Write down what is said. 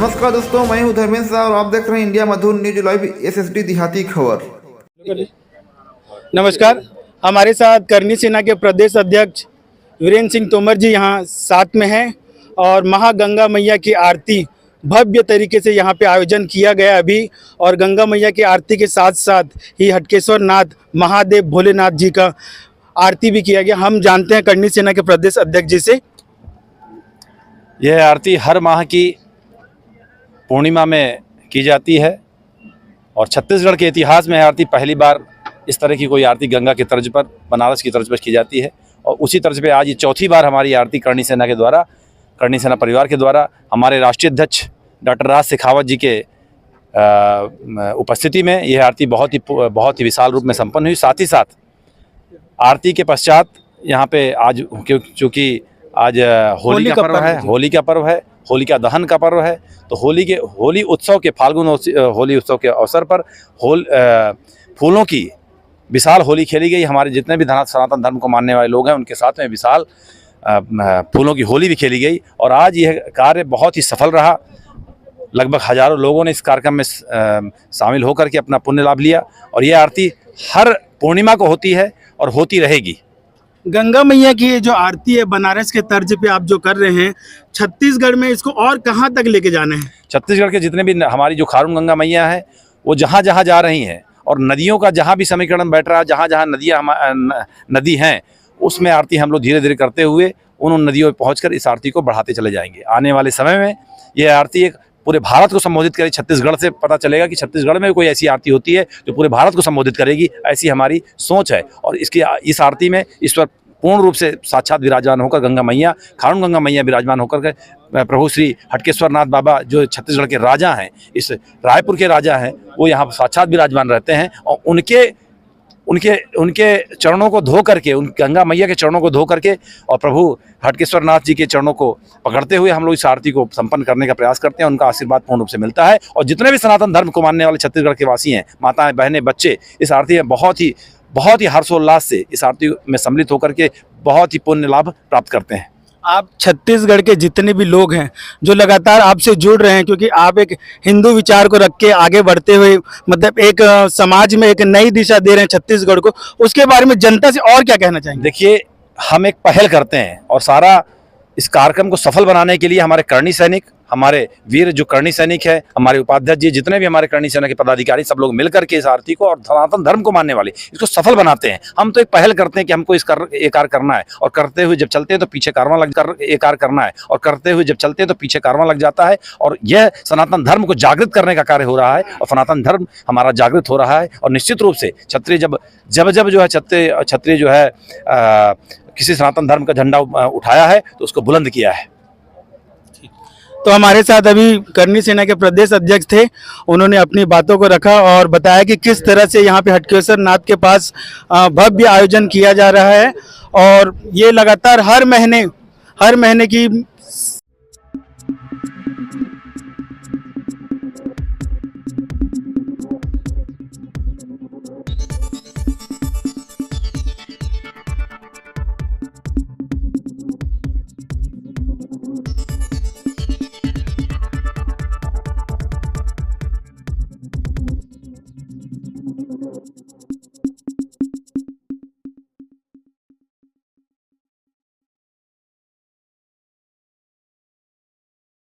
नमस्कार दोस्तों, मैं हूं धर्मेंद्र शाह और आप देख रहे हैं इंडिया मधुर न्यूज लाइव एसएसडी देहाती खबर। नमस्कार, हमारे साथ करनी सेना के प्रदेश अध्यक्ष वीरेंद्र सिंह तोमर जी यहाँ साथ में हैं और महागंगा मैया की आरती भव्य तरीके से यहाँ पे आयोजन किया गया अभी। और गंगा मैया की आरती के साथ साथ ही हटकेश्वर नाथ महादेव भोलेनाथ जी का आरती भी किया गया। हम जानते हैं करनी सेना के प्रदेश अध्यक्ष जी से। यह आरती हर माह की पूर्णिमा में की जाती है और छत्तीसगढ़ के इतिहास में आरती पहली बार इस तरह की कोई आरती गंगा की तर्ज पर, बनारस की तर्ज पर की जाती है। और उसी तर्ज पे आज ये चौथी बार हमारी आरती करनी सेना के द्वारा, करनी सेना परिवार के द्वारा, हमारे राष्ट्रीय अध्यक्ष डॉक्टर राज शेखावत जी के उपस्थिति में यह आरती बहुत ही विशाल रूप में संपन्न हुई। साथ ही साथ आरती के पश्चात यहाँ पे आज चूँकि आज होली का पर्व है, होलिका दहन का पर्व है, तो होली उत्सव के होली उत्सव के अवसर पर फूलों की विशाल होली खेली गई। हमारे जितने भी सनातन धर्म को मानने वाले लोग हैं उनके साथ में विशाल फूलों की होली भी खेली गई। और आज यह कार्य बहुत ही सफल रहा। लगभग हजारों लोगों ने इस कार्यक्रम में शामिल होकर के अपना पुण्य लाभ लिया। और यह आरती हर पूर्णिमा को होती है और होती रहेगी। गंगा मैया की जो आरती है बनारस के तर्ज पे आप जो कर रहे हैं, छत्तीसगढ़ में इसको और कहाँ तक लेके जाना है? छत्तीसगढ़ के जितने भी हमारी जो खारून गंगा मैया है वो जहाँ जहाँ जा रही हैं और नदियों का जहाँ भी समीकरण बैठ रहा है, जहाँ जहाँ नदी हैं उसमें आरती हम लोग धीरे धीरे करते हुए उन नदियों पर पहुँचकर इस आरती को बढ़ाते चले जाएंगे। आने वाले समय में यह आरती एक पूरे भारत को संबोधित करेगी। छत्तीसगढ़ से पता चलेगा कि छत्तीसगढ़ में कोई ऐसी आरती होती है जो पूरे भारत को संबोधित करेगी, ऐसी हमारी सोच है। और इस आरती में ईश्वर पूर्ण रूप से साक्षात विराजमान होकर गंगा मैया, खारून गंगा मैया विराजमान होकर के प्रभु श्री हटकेश्वर नाथ बाबा जो छत्तीसगढ़ के राजा हैं, इस रायपुर के राजा हैं, वो यहाँ साक्षात विराजमान रहते हैं। और उनके चरणों को धो करके, उन गंगा मैया के चरणों को धो करके और प्रभु हटकेश्वर नाथ जी के चरणों को पकड़ते हुए हम लोग इस आरती को संपन्न करने का प्रयास करते हैं। उनका आशीर्वाद पूर्ण रूप से मिलता है। और जितने भी सनातन धर्म को मानने वाले छत्तीसगढ़ के वासी हैं, माताएं, बहनें, बच्चे, इस आरती में बहुत ही हर्षोल्लास से इस आरती में सम्मिलित होकर के बहुत ही पुण्य लाभ प्राप्त करते हैं। आप छत्तीसगढ़ के जितने भी लोग हैं जो लगातार आपसे जुड़ रहे हैं, क्योंकि आप एक हिंदू विचार को रख के आगे बढ़ते हुए मतलब एक समाज में एक नई दिशा दे रहे हैं छत्तीसगढ़ को, उसके बारे में जनता से और क्या कहना चाहेंगे? देखिए, हम एक पहल करते हैं और सारा इस कार्यक्रम को सफल बनाने के लिए हमारे करनी सैनिक, हमारे वीर जो करनी सैनिक है, हमारे उपाध्यक्ष जी, जितने भी हमारे करनी सेना के पदाधिकारी, सब लोग मिलकर के इस आरती को और सनातन धर्म को मानने वाले इसको सफल बनाते हैं। हम तो एक पहल करते हैं कि हमको ये कार्य करना है और करते हुए जब चलते हैं तो पीछे कारवां लग जाता है। और यह सनातन धर्म को जागृत करने का कार्य हो रहा है और सनातन धर्म हमारा जागृत हो रहा है। और निश्चित रूप से क्षत्रिय जब जो है क्षत्रिय जो है किसी सनातन धर्म का झंडा उठाया है तो उसको बुलंद किया है। तो हमारे साथ अभी करनी सेना के प्रदेश अध्यक्ष थे, उन्होंने अपनी बातों को रखा और बताया कि किस तरह से यहाँ पे हटकेश्वर नाथ के पास भव्य आयोजन किया जा रहा है। और ये लगातार हर महीने की